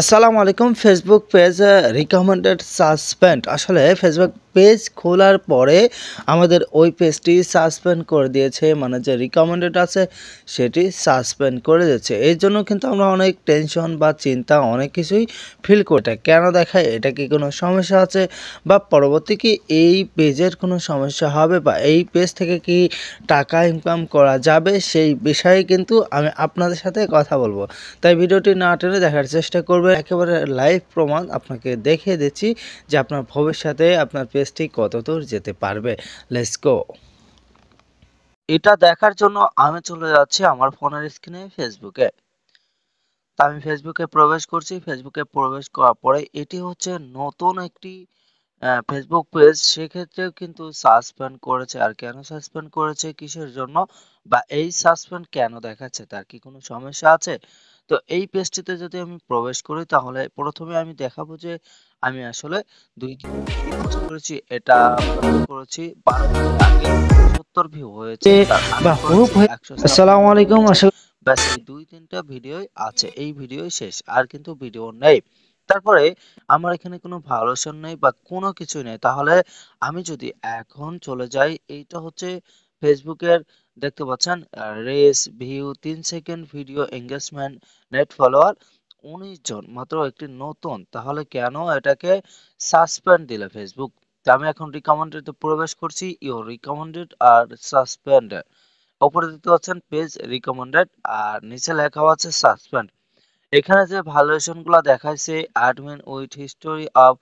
আসসালামু আলাইকুম। Facebook page recommended suspend. আসলে ফেসবুক পেজ খোলার পরে আমাদের ওই পেজটি সাসপেন্ড করে দিয়েছে, মানে যে রিকমেন্ডেড আছে সেটি সাসপেন্ড করে দিয়েছে। এই জন্য কিন্তু আমরা অনেক টেনশন বা চিন্তা অনেক কিছুই ফিল করি। এটা কেন দেখায়, এটা কি কোনো সমস্যা আছে বা পরবর্তী কি এই পেজের কোনো সমস্যা হবে বা এই পেজ থেকে কি টাকা ইনকাম করা যাবে, সেই বিষয়ে কিন্তু আমি আপনাদের সাথে কথা বলবো। তাই ভিডিওটি না টেনে দেখার চেষ্টা করবেন। একেবারে লাইভ প্রমাণ আপনাকে দেখিয়ে দিচ্ছি যে আপনার ভবিষ্যতে আপনার পেজটি কতদূর যেতে পারবে। Let's go. এটা দেখার জন্য আমি চলে যাচ্ছি আমার ফোনের স্ক্রিনে ফেসবুকে। তা আমি ফেসবুকে প্রবেশ করছি। ফেসবুকে প্রবেশ করার পরে এটি হচ্ছে নতুন একটি ফেসবুক পেজ। সেক্ষেত্রেও কিন্তু সাসপেন্ড করেছে। আর কেন সাসপেন্ড করেছে, কিসের জন্য, বা এই সাসপেন্ড কেন দেখাচ্ছে, তার কি কোনো সমস্যা আছে? তো এই পেজটিতে যদি আমি প্রবেশ করি তাহলে প্রথমে আমি দেখাবো যে আমি আসলে ২ দিন পোস্ট করেছি। এটা পোস্ট করেছি ১২ দিন আগে, ৭০ ভিউ হয়েছে। তার আগে করেছি ১০৭ আসসালামু আলাইকুম। হয়েছে। ব্যাস এই ২-৩টা ভিডিওই আছে। এই ভিডিওই শেষ। আর কিন্তু ভিডিও নেই। তারপরে আমার এখানে কোনো ভালোবাসা নেই বা কোনো কিছুই নেই। তাহলে আমি যদি এখন চলে যাই, এইটা হচ্ছে ফেসবুকের, দেখতে পাচ্ছেন race, view, ৩ second video, engagement, net follower ১৯ জন, মাত্র একটি নতুন। তাহলে কেন এটাকে সাসপেন্ড দিলে ফেসবুক? তো আমি এখন রিকমেন্ডেড এ প্রবেশ করছি। ইউর রিকমেন্ডেড আর সাসপেন্ডেড। উপরে দেখতে পাচ্ছেন পেজ রিকমেন্ডেড আর নিচে লেখা আছে সাসপেন্ড। এখানে যে ভ্যালুয়েশন গুলা দেখাইছে, অ্যাডমিন উইথ হিস্টোরি অফ,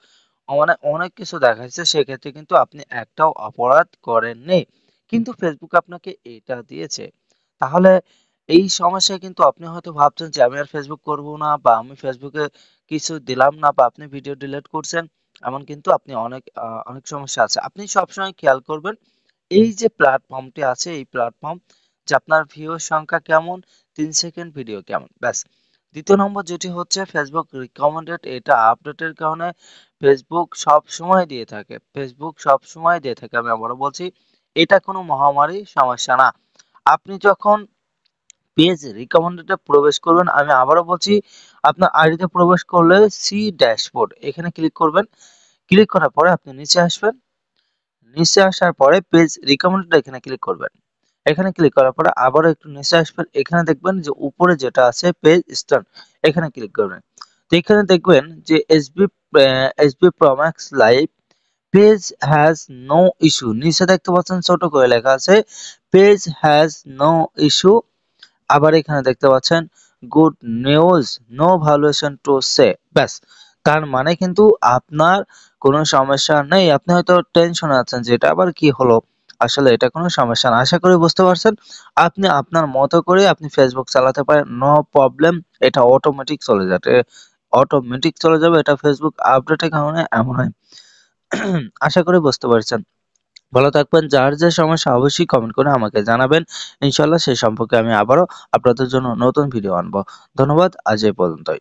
মানে অনেক কিছু দেখাইছে, সেক্ষেত্রে কিন্তু আপনি একটাও অপরাধ করেননি, কিন্তু ফেসবুক আপনাকে এটা দিয়েছে। তাহলে এই সমস্যায় কিন্তু আপনি হয়তো ভাবছেন যে আমি আর ফেসবুক করব না, বা আমি ফেসবুকে কিছু দিলাম না, বা আপনি ভিডিও ডিলিট করছেন, এমন কিন্তু আপনি অনেক সমস্যা আছে। আপনি সবসময় খেয়াল করবেন এই যে প্ল্যাটফর্মটি আছে, এই প্ল্যাটফর্ম যে আপনার ভিউর সংখ্যা কেমন, ৩ সেকেন্ড ভিডিও কেমন, ব্যাস। দ্বিতীয় নম্বর যেটি হচ্ছে ফেসবুক রিকমেন্ডেড, এটা আপডেটের কারণে ফেসবুক সব সময় দিয়ে থাকে। ফেসবুক সব সময় দিয়ে থাকে। আমি আবারও বলছি, এটা কোনো মহামারী সমস্যা না। আপনি যখন পেজ রিকমেন্ডেড এ প্রবেশ করবেন, আমি আবারও বলছি, আপনার আইডিতে প্রবেশ করলে সি ড্যাশবোর্ড এখানে ক্লিক করবেন। ক্লিক করার পরে আপনি নিচে আসবেন। নিচে আসার পরে পেজ রিকমেন্ডেড এখানে ক্লিক করবেন। এখানে ক্লিক করার পরে আবারও একটু নিচে আসবেন। এখানে দেখবেন যে উপরে যেটা আছে পেজ স্টার্ট, এখানে ক্লিক করবেন। তো এখানে দেখবেন যে SB Promax live page has no issue. নিচে দেখতে পাচ্ছেন ছোট করে লেখা আছে পেজ হ্যাজ নো ইস্যু। আবার এখানে দেখতে পাচ্ছেন good news, no valuation to say. ব্যাস, তার মানে কিন্তু আপনার কোনো সমস্যা নেই। আপনি হয়তো টেনশনে আছেন যে এটা আবার কি হলো। আসলে এটা কোনো সমস্যা না। আশা করি বুঝতে পারছেন। আপনি আপনার মতো করে আপনি ফেসবুক চালাতে পারেন, নো প্রবলেম। এটা অটোমেটিক চলে যাবে। এটা ফেসবুক আপডেটের কারণে এমন হয়। আশা করি বুঝতে পারছেন। ভালো থাকবেন। যার যে সমস্যা অবশ্যই কমেন্ট করে আমাকে জানাবেন। ইনশাআল্লাহ সেই সম্পর্কে আমি আবারও আপনাদের জন্য নতুন ভিডিও আনবো। ধন্যবাদ। আজ এই পর্যন্তই।